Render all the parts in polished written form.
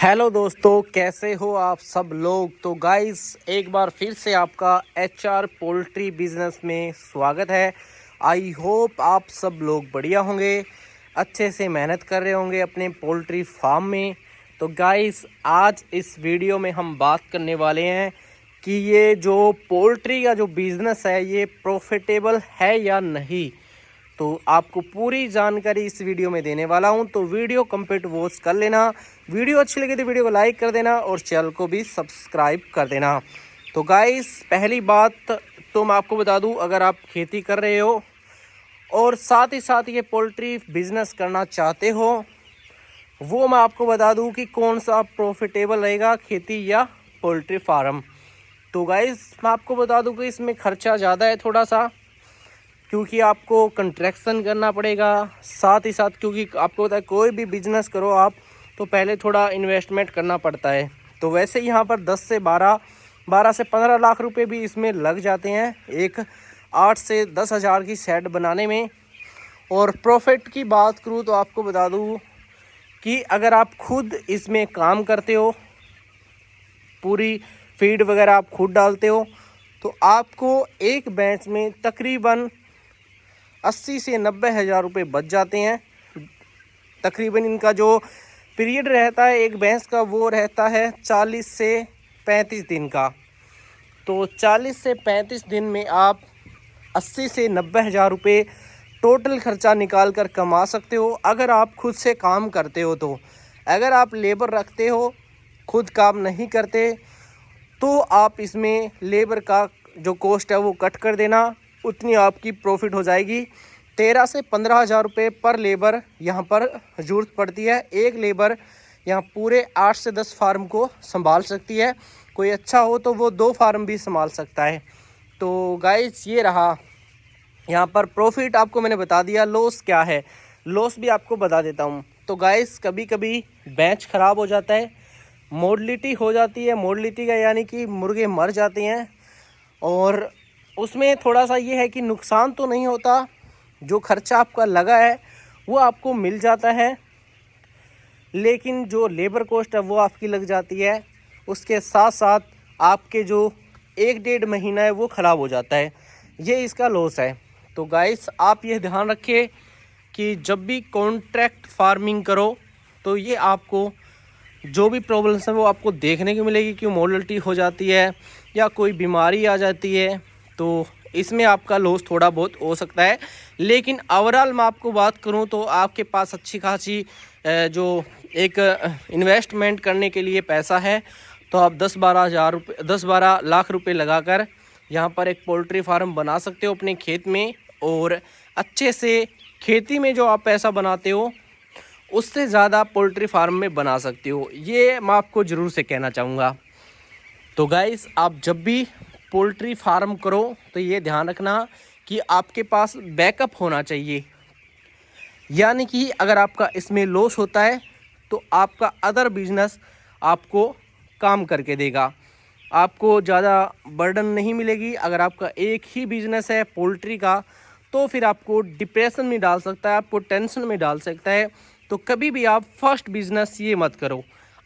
Hello दोस्तों, कैसे हो आप सब लोग। तो गाइस, एक बार फिर से आपका एचआर पोल्ट्री बिजनेस में स्वागत है। आई होप आप सब लोग बढ़िया होंगे, अच्छे से मेहनत कर रहे होंगे अपने पोल्ट्री फार्म में। तो गाइस, आज इस वीडियो में हम बात करने वाले हैं कि ये जो पोल्ट्री का जो बिज़नेस है ये प्रॉफिटेबल है या नहीं। तो आपको पूरी जानकारी इस वीडियो में देने वाला हूं, तो वीडियो कंप्लीट वॉच कर लेना। वीडियो अच्छी लगी तो वीडियो को लाइक कर देना और चैनल को भी सब्सक्राइब कर देना। तो गाइस, पहली बात तो मैं आपको बता दूं, अगर आप खेती कर रहे हो और साथ ही साथ ये पोल्ट्री बिजनेस करना चाहते हो, वो मैं आपको बता दूं कि कौन सा प्रॉफिटेबल रहेगा, खेती या पोल्ट्री फार्म। तो गाइस, मैं आपको बता दूं कि इसमें खर्चा ज़्यादा है थोड़ा सा, क्योंकि आपको कंट्रैक्शन करना पड़ेगा। साथ ही साथ क्योंकि आपको पता है कोई भी बिजनेस करो आप, तो पहले थोड़ा इन्वेस्टमेंट करना पड़ता है। तो वैसे यहाँ पर 10 से 12 से 15 लाख रुपए भी इसमें लग जाते हैं एक 8 से 10 हज़ार की सेट बनाने में। और प्रॉफिट की बात करूँ तो आपको बता दूँ कि अगर आप खुद इसमें काम करते हो, पूरी फीड वगैरह आप खुद डालते हो, तो आपको एक बैच में तकरीबन 80 से 90 हज़ार रुपये बच जाते हैं। तकरीबन इनका जो पीरियड रहता है एक भैंस का, वो रहता है 40 से 35 दिन का। तो 40 से 35 दिन में आप 80 से 90 हज़ार रुपये टोटल खर्चा निकाल कर कमा सकते हो, अगर आप खुद से काम करते हो। तो अगर आप लेबर रखते हो, खुद काम नहीं करते, तो आप इसमें लेबर का जो कॉस्ट है वो कट कर देना, उतनी आपकी प्रॉफिट हो जाएगी। 13 से 15 हज़ार रुपये पर लेबर यहाँ पर ज़रूरत पड़ती है। एक लेबर यहाँ पूरे 8 से 10 फार्म को संभाल सकती है। कोई अच्छा हो तो वो 2 फार्म भी संभाल सकता है। तो गाइस, ये रहा यहाँ पर प्रॉफिट, आपको मैंने बता दिया। लॉस क्या है, लॉस भी आपको बता देता हूँ। तो गाइस, कभी कभी बैच ख़राब हो जाता है, मोर्टलिटी हो जाती है। मोर्टलिटी का यानी कि मुर्गे मर जाते हैं, और उसमें थोड़ा सा ये है कि नुकसान तो नहीं होता, जो खर्चा आपका लगा है वो आपको मिल जाता है, लेकिन जो लेबर कॉस्ट है वो आपकी लग जाती है। उसके साथ साथ आपके जो 1-1.5 महीना है वो ख़राब हो जाता है, ये इसका लॉस है। तो गाइस, आप ये ध्यान रखिए कि जब भी कॉन्ट्रैक्ट फार्मिंग करो तो ये आपको जो भी प्रॉब्लम्स है वो आपको देखने को मिलेगी कि मोर्टलिटी हो जाती है या कोई बीमारी आ जाती है, तो इसमें आपका लॉस थोड़ा बहुत हो सकता है। लेकिन ओवरऑल मैं आपको बात करूं तो आपके पास अच्छी खासी जो एक इन्वेस्टमेंट करने के लिए पैसा है, तो आप 10-12 लाख रुपए लगाकर यहाँ पर एक पोल्ट्री फार्म बना सकते हो अपने खेत में, और अच्छे से खेती में जो आप पैसा बनाते हो उससे ज़्यादा पोल्ट्री फार्म में बना सकते हो। ये मैं आपको ज़रूर से कहना चाहूँगा। तो गाइस, आप जब भी पोल्ट्री फार्म करो तो ये ध्यान रखना कि आपके पास बैकअप होना चाहिए। यानी कि अगर आपका इसमें लॉस होता है तो आपका अदर बिजनेस आपको काम करके देगा, आपको ज़्यादा बर्डन नहीं मिलेगी। अगर आपका एक ही बिजनेस है पोल्ट्री का, तो फिर आपको डिप्रेशन में डाल सकता है, आपको टेंशन में डाल सकता है। तो कभी भी आप फर्स्ट बिजनेस ये मत करो।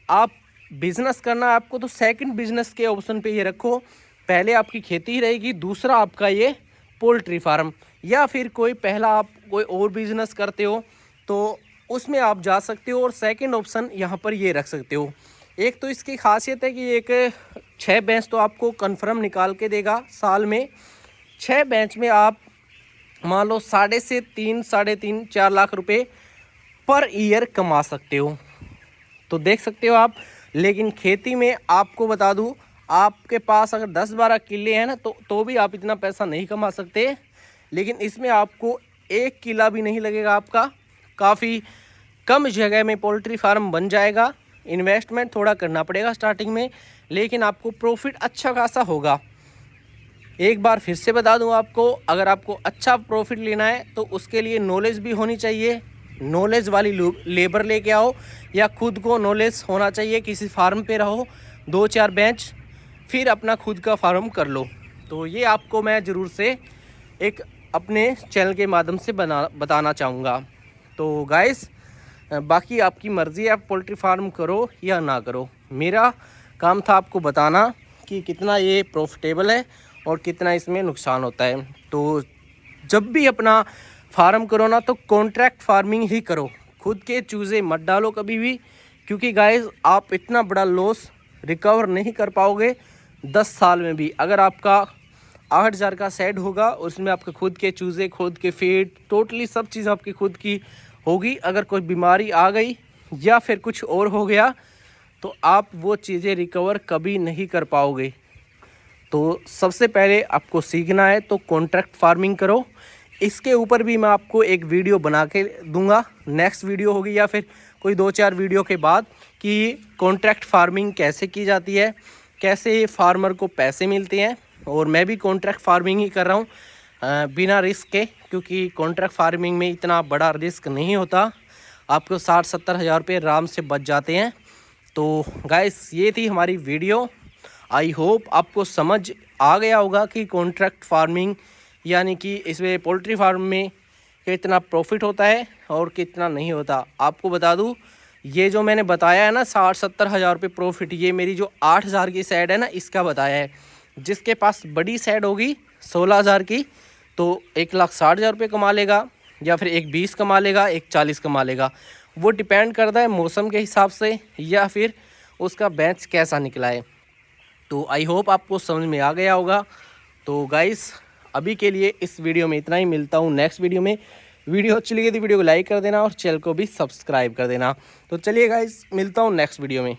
आप बिजनेस करना आपको तो सेकंड बिजनेस के ऑप्शन पे ये रखो। पहले आपकी खेती रहेगी, दूसरा आपका ये पोल्ट्री फार्म, या फिर कोई पहला आप कोई और बिजनेस करते हो तो उसमें आप जा सकते हो, और सेकंड ऑप्शन यहाँ पर ये रख सकते हो। एक तो इसकी खासियत है कि एक 6 बैच तो आपको कन्फर्म निकाल के देगा साल में। 6 बैच में आप मान लो 3.5 लाख रुपए पर ईयर कमा सकते हो। तो देख सकते हो आप। लेकिन खेती में आपको बता दूं, आपके पास अगर 10-12 किले हैं ना, तो भी आप इतना पैसा नहीं कमा सकते। लेकिन इसमें आपको 1 किला भी नहीं लगेगा आपका, काफ़ी कम जगह में पोल्ट्री फार्म बन जाएगा। इन्वेस्टमेंट थोड़ा करना पड़ेगा स्टार्टिंग में, लेकिन आपको प्रॉफिट अच्छा खासा होगा। एक बार फिर से बता दूं आपको, अगर आपको अच्छा प्रॉफिट लेना है तो उसके लिए नॉलेज भी होनी चाहिए। नॉलेज वाली लेबर लेके आओ, या खुद को नॉलेज होना चाहिए, किसी फार्म पे रहो 2-4 बैच, फिर अपना खुद का फार्म कर लो। तो ये आपको मैं ज़रूर से एक अपने चैनल के माध्यम से बताना चाहूँगा। तो गाइस, बाकी आपकी मर्ज़ी है, आप पोल्ट्री फार्म करो या ना करो। मेरा काम था आपको बताना कि कितना ये प्रॉफिटेबल है और कितना इसमें नुकसान होता है। तो जब भी अपना फार्म करो ना, तो कॉन्ट्रैक्ट फार्मिंग ही करो, खुद के चूज़े मत डालो कभी भी, क्योंकि गाइस आप इतना बड़ा लॉस रिकवर नहीं कर पाओगे 10 साल में भी। अगर आपका 8,000 का सेट होगा, उसमें आपके खुद के चूज़े, खुद के फीड, टोटली सब चीज़ आपकी खुद की होगी, अगर कोई बीमारी आ गई या फिर कुछ और हो गया तो आप वो चीज़ें रिकवर कभी नहीं कर पाओगे। तो सबसे पहले आपको सीखना है तो कॉन्ट्रैक्ट फार्मिंग करो। इसके ऊपर भी मैं आपको एक वीडियो बना के दूंगा, नेक्स्ट वीडियो होगी या फिर कोई 2-4 वीडियो के बाद, कि कॉन्ट्रैक्ट फार्मिंग कैसे की जाती है, कैसे फार्मर को पैसे मिलते हैं। और मैं भी कॉन्ट्रैक्ट फार्मिंग ही कर रहा हूँ बिना रिस्क के, क्योंकि कॉन्ट्रैक्ट फार्मिंग में इतना बड़ा रिस्क नहीं होता, आपको 60-70 हज़ार रुपये आराम से बच जाते हैं। तो गाइस ये थी हमारी वीडियो। आई होप आपको समझ आ गया होगा कि कॉन्ट्रैक्ट फार्मिंग यानी कि इसमें पोल्ट्री फार्म में कितना प्रॉफिट होता है और कितना नहीं होता। आपको बता दूं, ये जो मैंने बताया है ना 60-70 हज़ार रुपये प्रॉफिट, ये मेरी जो 8,000 की सेड है ना इसका बताया है। जिसके पास बड़ी सेड होगी 16,000 की, तो 1,60,000 रुपये कमा लेगा, या फिर एक 20 कमा लेगा, एक 40 कमा लेगा। वो डिपेंड करता है मौसम के हिसाब से या फिर उसका बैच कैसा निकला है। तो आई होप आपको समझ में आ गया होगा। तो गाइस अभी के लिए इस वीडियो में इतना ही, मिलता हूँ नेक्स्ट वीडियो में। वीडियो अच्छी लगी तो वीडियो को लाइक कर देना और चैनल को भी सब्सक्राइब कर देना। तो चलिए गाइस, मिलता हूँ नेक्स्ट वीडियो में।